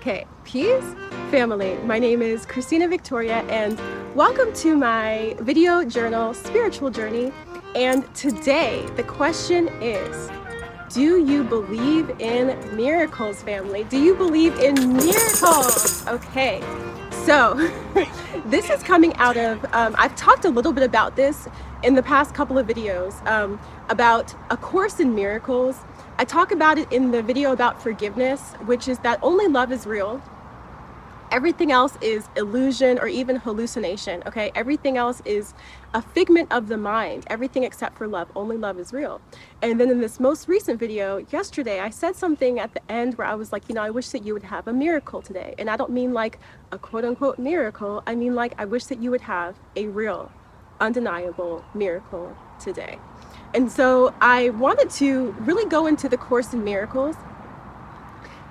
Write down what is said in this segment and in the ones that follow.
Okay, peace, family. My name is Christina Victoria, and welcome to my video journal, Spiritual Journey. And today, the question is, do you believe in miracles, family? Do you believe in miracles? Okay, so this is coming out of, I've talked a little bit about this in the past couple of videos about A Course in Miracles. I talk about it in the video about forgiveness, which is that only love is real. Everything else is illusion or even hallucination, okay? Everything else is a figment of the mind, everything except for love. Only love is real. And then in this most recent video, yesterday, I said something at the end where I was like, I wish that you would have a miracle today. And I don't mean like a quote unquote miracle. I mean like, I wish that you would have a real, undeniable miracle today. And so I wanted to really go into the Course in Miracles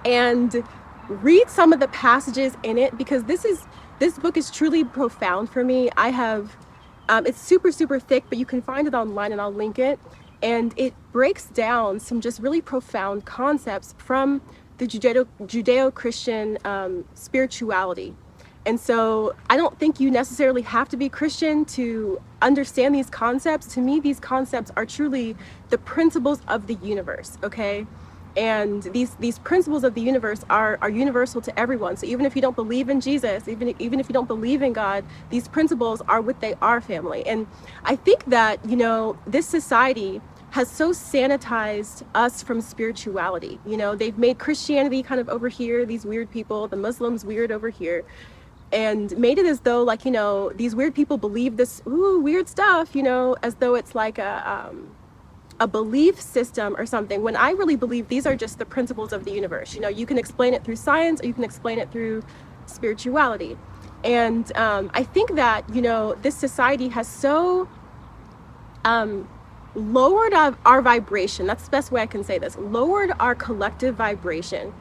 and read some of the passages in it, because this book is truly profound for me. I have, it's super thick, but you can find it online and I'll link it. And it breaks down some just really profound concepts from the Judeo-Christian spirituality. And so I don't think you necessarily have to be Christian to understand these concepts. To me, these concepts are truly the principles of the universe, okay? And these principles of the universe are universal to everyone. So even if you don't believe in Jesus, even if you don't believe in God, these principles are what they are, family. And I think that, this society has so sanitized us from spirituality. They've made Christianity kind of over here, these weird people, the Muslims weird over here, and made it as though like, these weird people believe this weird stuff, as though it's like a belief system or something, when I really believe these are just the principles of the universe. You can explain it through science or you can explain it through spirituality. And I think that, this society has so lowered our vibration, that's the best way I can say this, lowered our collective vibration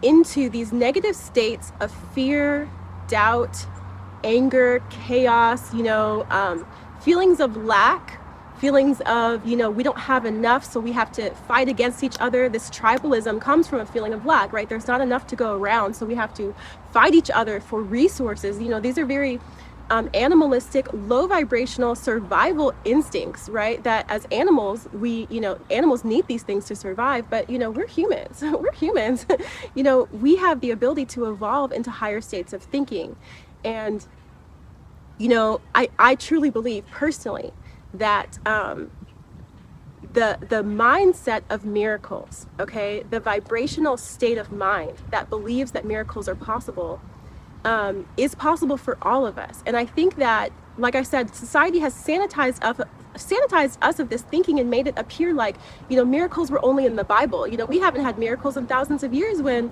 into these negative states of fear, doubt, anger, chaos, feelings of lack, feelings of, we don't have enough, so we have to fight against each other. This tribalism comes from a feeling of lack, right? There's not enough to go around, so we have to fight each other for resources. These are very animalistic, low vibrational survival instincts, right? That as animals, animals need these things to survive, but we're humans. We're humans. We have the ability to evolve into higher states of thinking. And I truly believe personally that the mindset of miracles, okay, the vibrational state of mind that believes that miracles are possible, is possible for all of us. And I think that, like I said, society has sanitized us of this thinking and made it appear like, miracles were only in the Bible. We haven't had miracles in thousands of years, when,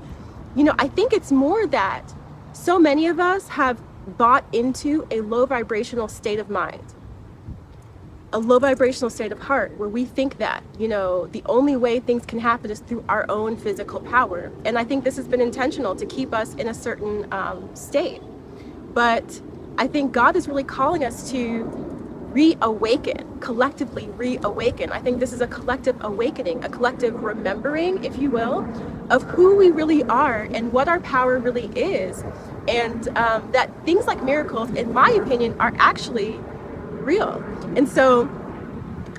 I think it's more that so many of us have bought into a low vibrational state of mind, a low vibrational state of heart, where we think that, the only way things can happen is through our own physical power. And I think this has been intentional to keep us in a certain state. But I think God is really calling us to reawaken, collectively reawaken. I think this is a collective awakening, a collective remembering, if you will, of who we really are and what our power really is. And that things like miracles, in my opinion, are actually real. And so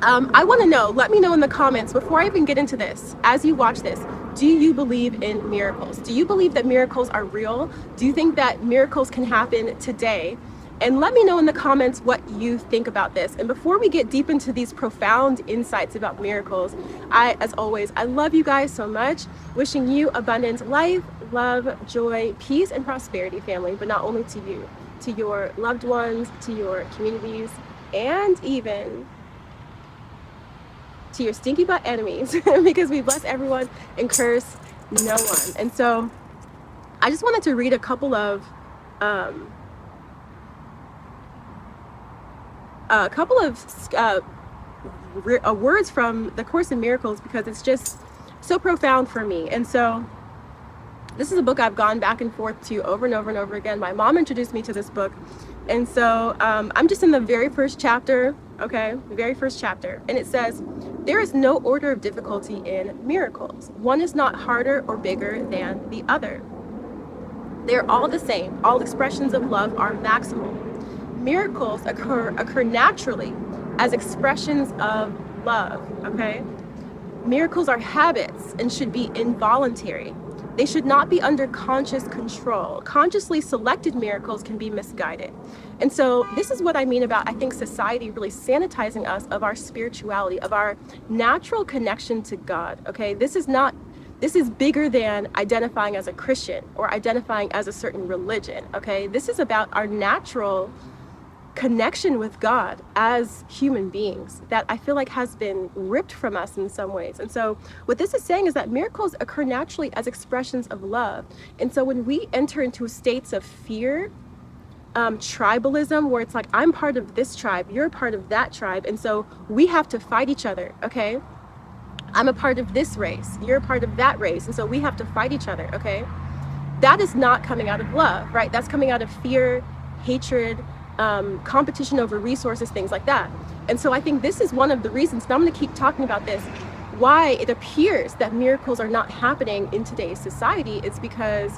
I want to know, let me know in the comments before I even get into this, as you watch this, do you believe in miracles? Do you believe that miracles are real? Do you think that miracles can happen today? And let me know in the comments what you think about this. And before we get deep into these profound insights about miracles, as always, I love you guys so much. Wishing you abundant life, love, joy, peace, and prosperity, family, but not only to you, to your loved ones, to your communities, and even to your stinky butt enemies, because we bless everyone and curse no one. And so I just wanted to read a couple of words from the Course in Miracles, because it's just so profound for me. And so this is a book I've gone back and forth to over and over and over again. My mom introduced me to this book. And so I'm just in the very first chapter, okay? The very first chapter. And it says, there is no order of difficulty in miracles. One is not harder or bigger than the other. They're all the same. All expressions of love are maximal. Miracles occur naturally as expressions of love, okay? Miracles are habits and should be involuntary. They should not be under conscious control. Consciously selected miracles can be misguided. And so this is what I mean about, I think, society really sanitizing us of our spirituality, of our natural connection to God, okay? This is bigger than identifying as a Christian or identifying as a certain religion, okay? This is about our natural connection with God as human beings that I feel like has been ripped from us in some ways. And so what this is saying is that miracles occur naturally as expressions of love. And so when we enter into states of fear, tribalism, where it's like, I'm part of this tribe, you're a part of that tribe, and so we have to fight each other, okay? I'm a part of this race, you're a part of that race, and so we have to fight each other, okay? That is not coming out of love, right? That's coming out of fear, hatred, competition over resources, things like that. And so I think this is one of the reasons, and I'm going to keep talking about this, why it appears that miracles are not happening in today's society. It's because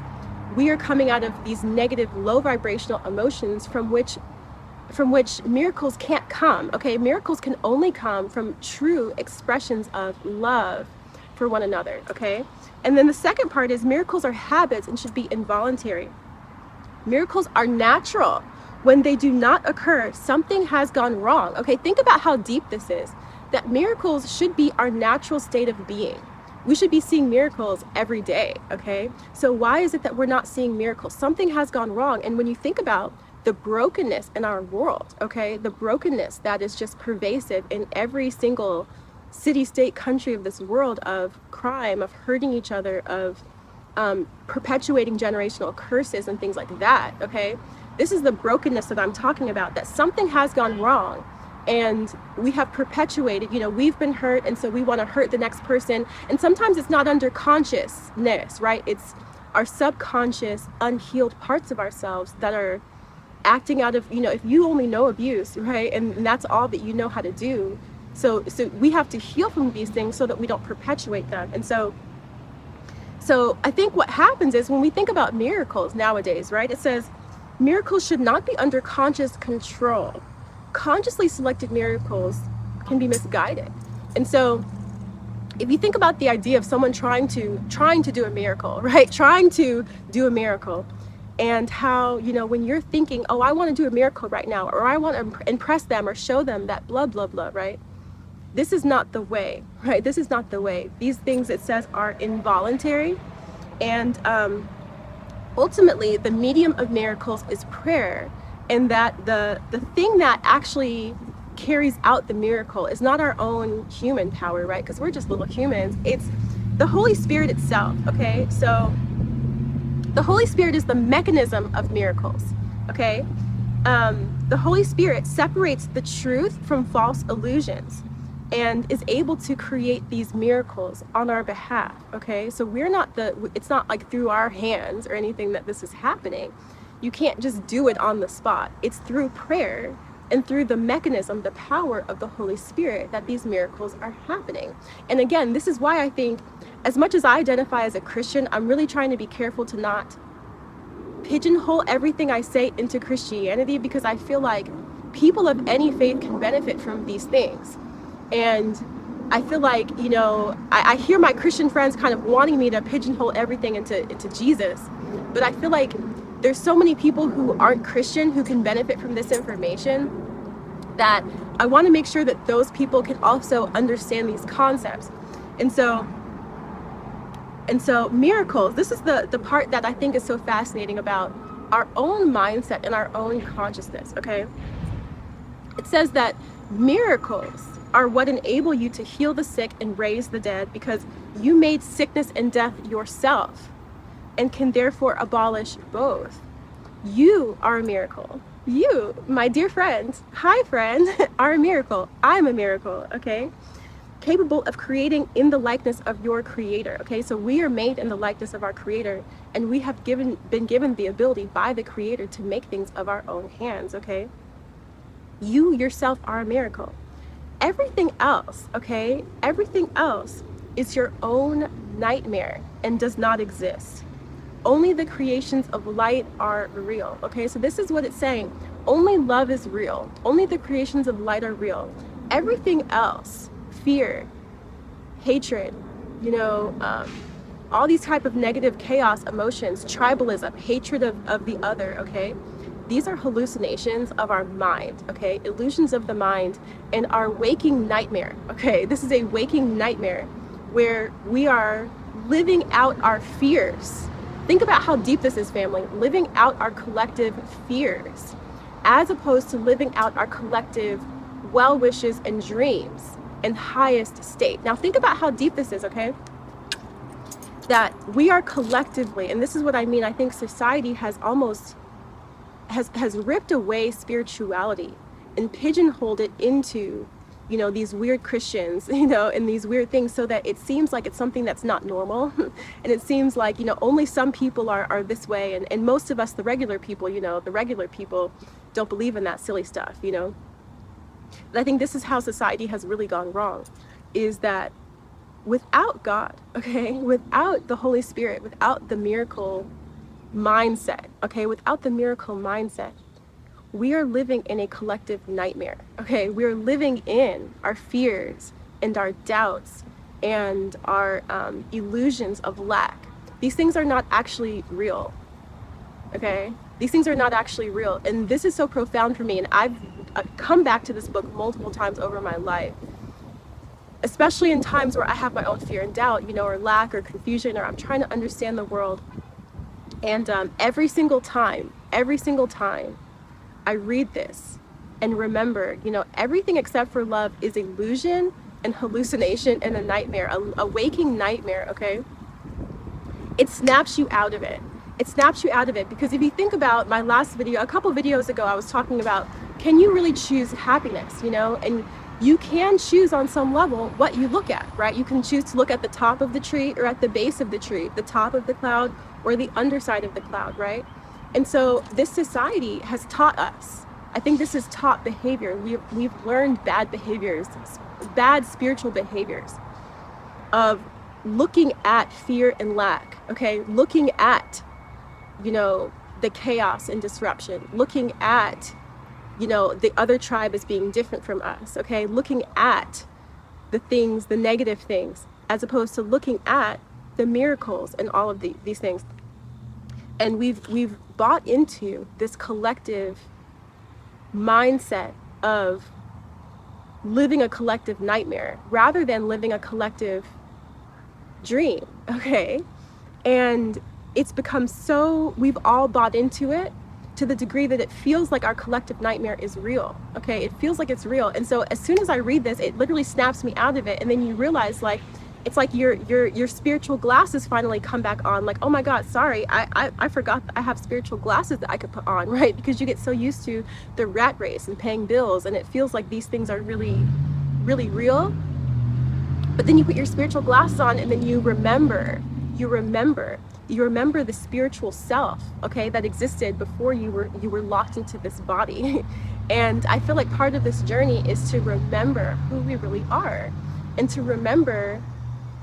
we are coming out of these negative, low vibrational emotions from which miracles can't come, okay? Miracles can only come from true expressions of love for one another, okay? And then the second part is miracles are habits and should be involuntary. Miracles are natural. When they do not occur, something has gone wrong. Okay, think about how deep this is. That miracles should be our natural state of being. We should be seeing miracles every day, okay? So why is it that we're not seeing miracles? Something has gone wrong. And when you think about the brokenness in our world, okay, the brokenness that is just pervasive in every single city, state, country of this world, of crime, of hurting each other, of perpetuating generational curses and things like that, okay? This is the brokenness that I'm talking about, that something has gone wrong and we have perpetuated, we've been hurt, and so we want to hurt the next person. And sometimes it's not under consciousness, right? It's our subconscious, unhealed parts of ourselves that are acting out of, if you only know abuse, right? And that's all that you know how to do. So we have to heal from these things so that we don't perpetuate them. And so I think what happens is when we think about miracles nowadays, right? It says, miracles should not be under conscious control. Consciously selected miracles can be misguided. And so if you think about the idea of someone trying to do a miracle, right? Trying to do a miracle, and how, when you're thinking, oh, I want to do a miracle right now, or I want to impress them or show them that blah, blah, blah, right? This is not the way, right? This is not the way. These things, it says, are involuntary. And ultimately, the medium of miracles is prayer, and that the thing that actually carries out the miracle is not our own human power, right? Because we're just little humans. It's the Holy Spirit itself, okay? So the Holy Spirit is the mechanism of miracles, okay? The Holy Spirit separates the truth from false illusions and is able to create these miracles on our behalf, okay? So it's not like through our hands or anything that this is happening. You can't just do it on the spot. It's through prayer and through the mechanism, the power of the Holy Spirit, that these miracles are happening. And again, this is why I think, as much as I identify as a Christian, I'm really trying to be careful to not pigeonhole everything I say into Christianity, because I feel like people of any faith can benefit from these things. And I feel like, I hear my Christian friends kind of wanting me to pigeonhole everything into Jesus, but I feel like there's so many people who aren't Christian who can benefit from this information, that I want to make sure that those people can also understand these concepts. And so miracles, this is the part that I think is so fascinating about our own mindset and our own consciousness, okay? It says that miracles are what enable you to heal the sick and raise the dead, because you made sickness and death yourself and can therefore abolish both. You are a miracle. You, my dear friend, hi friend, are a miracle. I'm a miracle, okay? Capable of creating in the likeness of your creator, okay? So we are made in the likeness of our creator, and we have been given the ability by the creator to make things of our own hands, okay? You yourself are a miracle. Everything else, okay? Everything else is your own nightmare and does not exist. Only the creations of light are real. Okay, so this is what it's saying. Only love is real. Only the creations of light are real. Everything else, fear, hatred, all these type of negative chaos emotions, tribalism, hatred of the other, okay? These are hallucinations of our mind, okay? Illusions of the mind and our waking nightmare, okay? This is a waking nightmare where we are living out our fears. Think about how deep this is, family. Living out our collective fears as opposed to living out our collective well wishes and dreams in highest state. Now think about how deep this is, okay? That we are collectively, and this is what I mean, I think society has almost has ripped away spirituality and pigeonholed it into, these weird Christians, and these weird things, so that it seems like it's something that's not normal. And it seems like, only some people are this way, and most of us, the regular people, don't believe in that silly stuff, And I think this is how society has really gone wrong, is that without God, okay, without the Holy Spirit, without the miracle mindset, okay, without the miracle mindset, we are living in a collective nightmare, okay? We are living in our fears and our doubts and our illusions of lack. These things are not actually real, okay? These things are not actually real. And this is so profound for me. And I've come back to this book multiple times over my life, especially in times where I have my own fear and doubt, or lack or confusion, or I'm trying to understand the world. And every single time, I read this and remember, everything except for love is illusion and hallucination and a nightmare, a waking nightmare, okay? It snaps you out of it. It snaps you out of it because if you think about my last video, a couple videos ago, I was talking about, can you really choose happiness, And you can choose on some level what you look at, right? You can choose to look at the top of the tree or at the base of the tree, the top of the cloud or the underside of the cloud, right? And so this society has taught us, I think this is taught behavior. We've learned bad behaviors, bad spiritual behaviors of looking at fear and lack, okay? Looking at, the chaos and disruption, looking at, the other tribe as being different from us, okay? Looking at the things, the negative things, as opposed to looking at the miracles and all of these things. And we've bought into this collective mindset of living a collective nightmare rather than living a collective dream, okay? And it's become so, we've all bought into it to the degree that it feels like our collective nightmare is real, okay? It feels like it's real. And so as soon as I read this, it literally snaps me out of it. And then you realize, like, it's like your spiritual glasses finally come back on, like, oh my God, sorry, I forgot I have spiritual glasses that I could put on, right? Because you get so used to the rat race and paying bills, and it feels like these things are really, really real. But then you put your spiritual glasses on, and then you remember the spiritual self, okay, that existed before you were locked into this body. And I feel like part of this journey is to remember who we really are, and to remember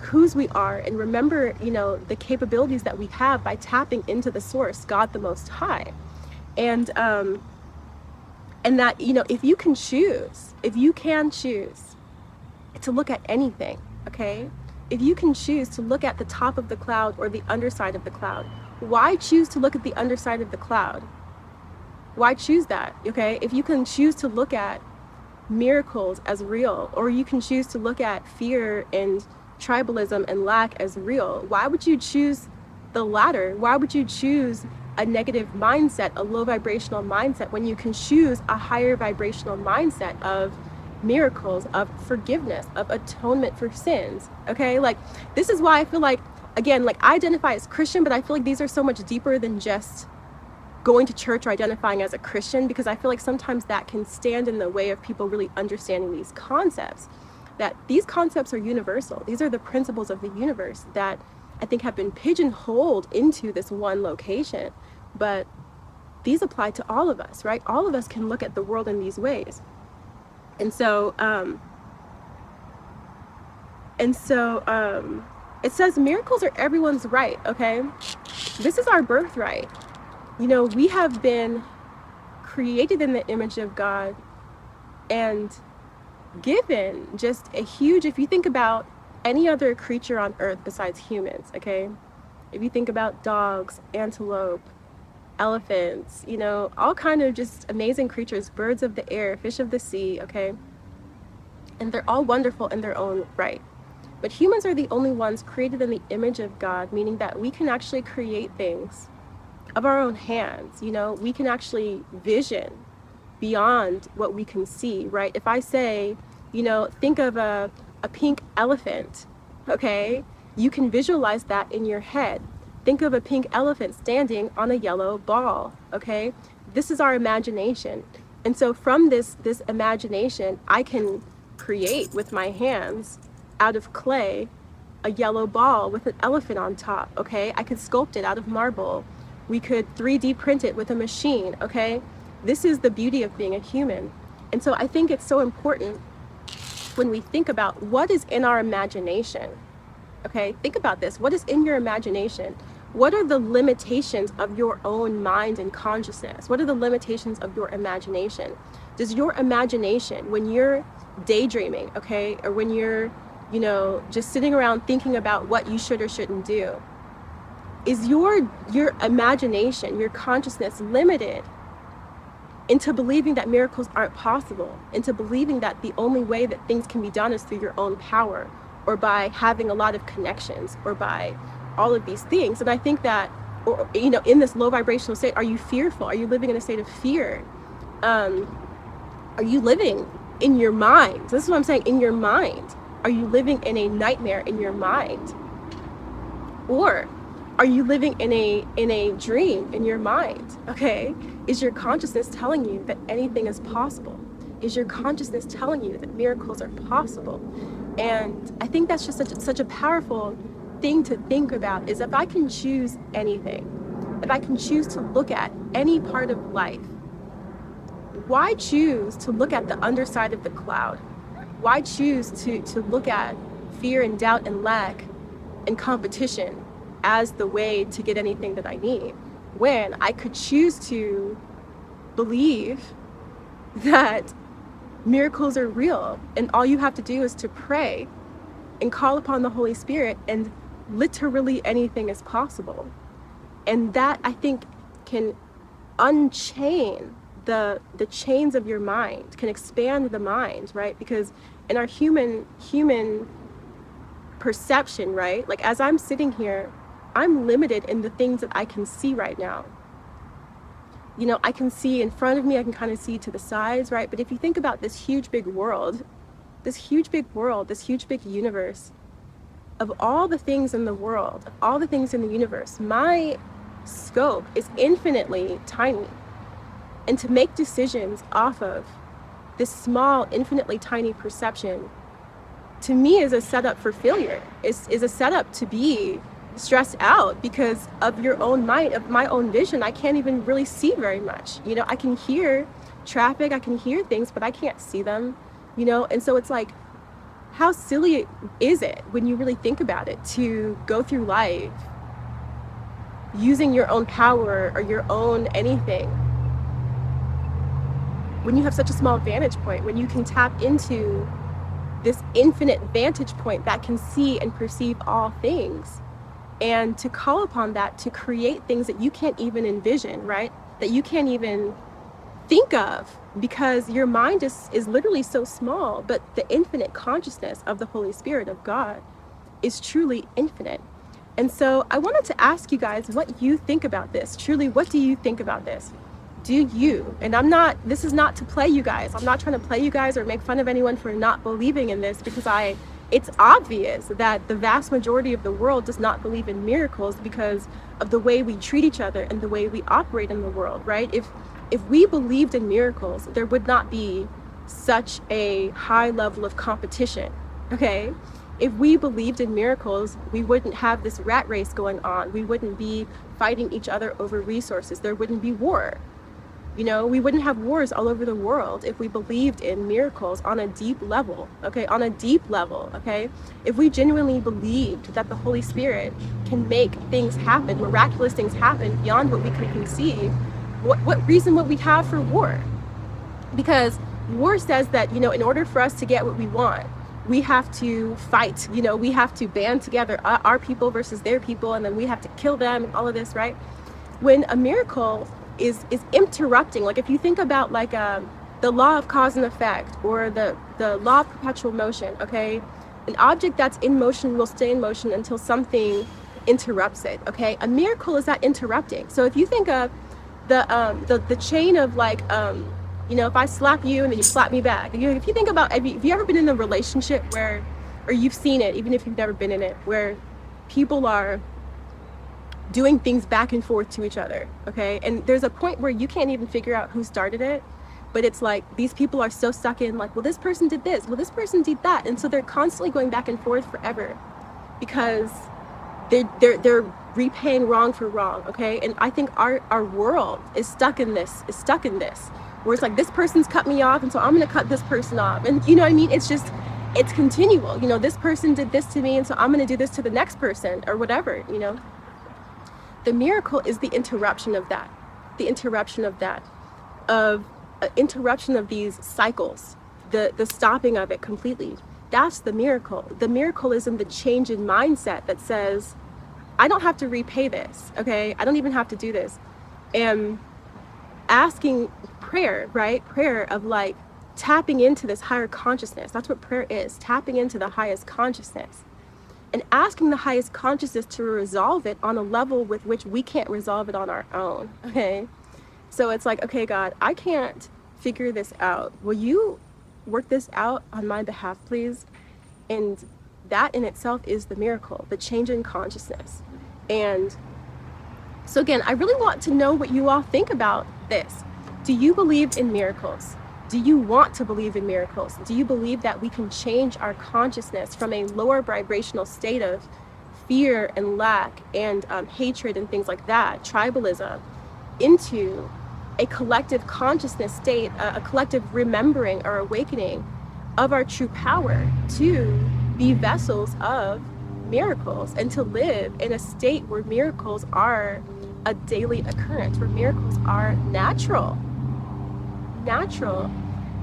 whose we are, and remember, the capabilities that we have by tapping into the source, God the Most High. And that, if you can choose to look at anything, okay? If you can choose to look at the top of the cloud or the underside of the cloud, why choose to look at the underside of the cloud? Why choose that, okay? If you can choose to look at miracles as real, or you can choose to look at fear and tribalism and lack as real, why would you choose the latter? Why would you choose a negative mindset, a low vibrational mindset, when you can choose a higher vibrational mindset of miracles, of forgiveness, of atonement for sins, okay? Like, this is why I feel like, again, like, I identify as Christian, but I feel like these are so much deeper than just going to church or identifying as a Christian, because I feel like sometimes that can stand in the way of people really understanding these concepts, that these concepts are universal. These are the principles of the universe that I think have been pigeonholed into this one location, but these apply to all of us, right? All of us can look at the world in these ways. And so It says miracles are everyone's right, okay? This is our birthright. You know, we have been created in the image of God and given just a huge, if you think about any other creature on earth besides humans, okay? If you think about dogs, antelope, elephants, you know, all kind of just amazing creatures, birds of the air, fish of the sea, okay? And they're all wonderful in their own right. But humans are the only ones created in the image of God, meaning that we can actually create things of our own hands. You know, we can actually vision beyond what we can see, right? If I say, you know, think of a pink elephant, okay? You can visualize that in your head. Think of a pink elephant standing on a yellow ball, okay? This is our imagination. And so from this imagination, I can create with my hands out of clay a yellow ball with an elephant on top, okay? I could sculpt it out of marble. We could 3D print it with a machine, okay? This is the beauty of being a human. And so I think it's so important when we think about what is in our imagination, okay? Think about this. What is in your imagination? What are the limitations of your own mind and consciousness? What are the limitations of your imagination? Does your imagination, when you're daydreaming, okay, or when you're, you know, just sitting around thinking about what you should or shouldn't do, is your imagination, your consciousness limited into believing that miracles aren't possible, into believing that the only way that things can be done is through your own power, or by having a lot of connections, or by all of these things? And I think that, or, you know, in this low vibrational state, are you fearful? Are you living in a state of fear? Are you living in your mind? This is what I'm saying, in your mind. Are you living in a nightmare in your mind? Or are you living in a dream in your mind? Okay? Is your consciousness telling you that anything is possible? Is your consciousness telling you that miracles are possible? And I think that's just such a powerful thing to think about, is if I can choose anything, if I can choose to look at any part of life, why choose to look at the underside of the cloud? Why choose to look at fear and doubt and lack and competition as the way to get anything that I need, when I could choose to believe that miracles are real, and all you have to do is to pray and call upon the Holy Spirit, and literally anything is possible. And that, I think, can unchain the chains of your mind, can expand the mind, right? Because in our human perception, right, like as I'm sitting here, I'm limited in the things that I can see right now. You know, I can see in front of me, I can kind of see to the sides, right? But if you think about this huge big world, this huge big universe, of all the things in the world, of all the things in the universe, my scope is infinitely tiny. And to make decisions off of this small, infinitely tiny perception, to me, is a setup for failure, is a setup to be stressed out because of your own mind, of my own vision. I can't even really see very much. You know, I can hear traffic, I can hear things, but I can't see them, you know? And so it's like, how silly is it when you really think about it, to go through life using your own power or your own anything, when you have such a small vantage point, when you can tap into this infinite vantage point that can see and perceive all things, and to call upon that to create things that you can't even envision, right? That you can't even think of, because your mind is literally so small, but the infinite consciousness of the Holy Spirit of God is truly infinite. And so I wanted to ask you guys what you think about this. Truly, what do you think about this? Do you, and this is not to play you guys. I'm not trying to play you guys or make fun of anyone for not believing in this, because it's obvious that the vast majority of the world does not believe in miracles because of the way we treat each other and the way we operate in the world, right? If we believed in miracles, there would not be such a high level of competition, okay? If we believed in miracles, we wouldn't have this rat race going on. We wouldn't be fighting each other over resources. There wouldn't be war. You know, we wouldn't have wars all over the world if we believed in miracles on a deep level, okay? On a deep level, okay? If we genuinely believed that the Holy Spirit can make things happen, miraculous things happen beyond what we can conceive, what reason would we have for war? Because war says that, you know, in order for us to get what we want, we have to fight, you know, we have to band together our people versus their people, and then we have to kill them and all of this, right? When a miracle is interrupting, like if you think about like the law of cause and effect, or the law of perpetual motion, okay? An object that's in motion will stay in motion until something interrupts it, okay? A miracle is not interrupting. So if you think of the chain of like, you know, if I slap you and then you slap me back, if you think about, have you ever been in a relationship where, or you've seen it, even if you've never been in it, where people are doing things back and forth to each other, okay? And there's a point where you can't even figure out who started it, but it's like these people are so stuck in like, well, this person did this, well, this person did that, and so they're constantly going back and forth forever because they're repaying wrong for wrong, okay? And I think our world is stuck in this, where it's like, this person's cut me off, and so I'm gonna cut this person off, and you know what I mean? It's just, it's continual, you know, this person did this to me, and so I'm gonna do this to the next person, or whatever, you know? The miracle is the interruption of that, interruption of these cycles, the stopping of it completely. That's the miracle. The miracle is in the change in mindset that says, I don't have to repay this, okay? I don't even have to do this. And asking prayer, right? Prayer of like tapping into this higher consciousness. That's what prayer is, tapping into the highest consciousness. And asking the highest consciousness to resolve it on a level with which we can't resolve it on our own, okay? So it's like, okay, God, I can't figure this out. Will you work this out on my behalf, please? And that in itself is the miracle, the change in consciousness. And so again, I really want to know what you all think about this. Do you believe in miracles? Do you want to believe in miracles? Do you believe that we can change our consciousness from a lower vibrational state of fear and lack and hatred and things like that, tribalism, into a collective consciousness state, a collective remembering or awakening of our true power to be vessels of miracles and to live in a state where miracles are a daily occurrence, where miracles are natural.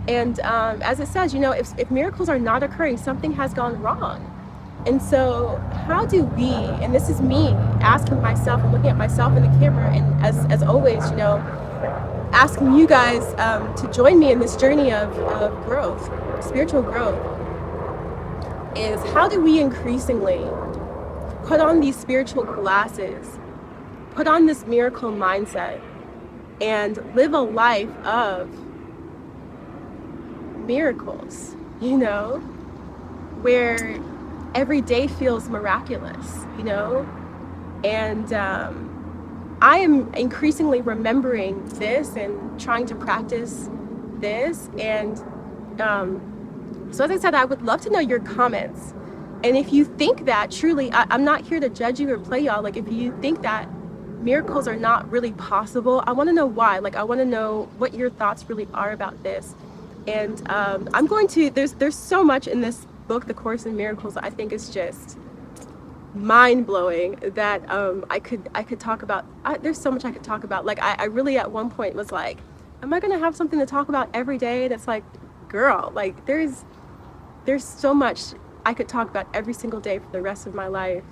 And as it says, you know, if miracles are not occurring, something has gone wrong. And so how do we, and this is me asking myself and looking at myself in the camera, and as always, you know, asking you guys to join me in this journey of growth, spiritual growth, is how do we increasingly put on these spiritual glasses, put on this miracle mindset, and live a life of miracles, you know, where every day feels miraculous, you know? And I am increasingly remembering this and trying to practice this. And so as I said, I would love to know your comments. And if you think that truly, I'm not here to judge you or play y'all. Like, if you think that miracles are not really possible, I want to know why. Like, I want to know what your thoughts really are about this. And I'm going to, there's so much in this book, The Course in Miracles, I think is just mind-blowing that I could talk about. There's so much I could talk about. Like, I really at one point was like, am I gonna have something to talk about every day? And it's like, girl, like there's so much I could talk about every single day for the rest of my life,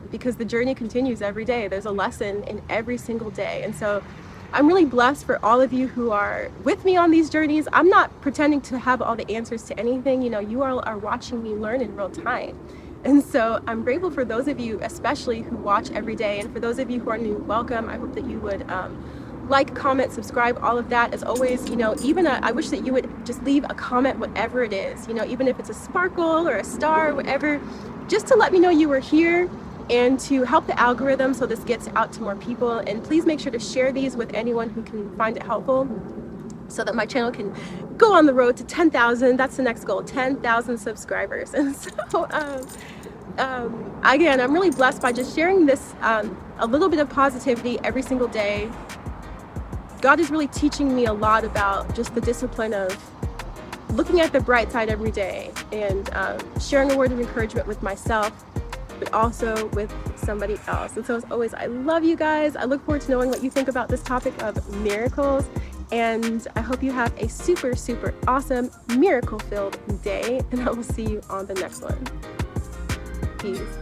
because the journey continues every day. There's a lesson in every single day. And so I'm really blessed for all of you who are with me on these journeys. I'm not pretending to have all the answers to anything. You know, you all are watching me learn in real time. And so I'm grateful for those of you, especially who watch every day. And for those of you who are new, welcome. I hope that you would like, comment, subscribe, all of that. As always, you know, even I wish that you would just leave a comment, whatever it is, you know, even if it's a sparkle or a star, whatever, just to let me know you were here and to help the algorithm so this gets out to more people. And please make sure to share these with anyone who can find it helpful, so that my channel can go on the road to 10,000. That's the next goal, 10,000 subscribers. And so again, I'm really blessed by just sharing this, a little bit of positivity every single day, God is really teaching me a lot about just the discipline of looking at the bright side every day and sharing a word of encouragement with myself, but also with somebody else. And so as always, I love you guys. I look forward to knowing what you think about this topic of miracles. And I hope you have a super, super awesome, miracle-filled day. And I will see you on the next one. Peace.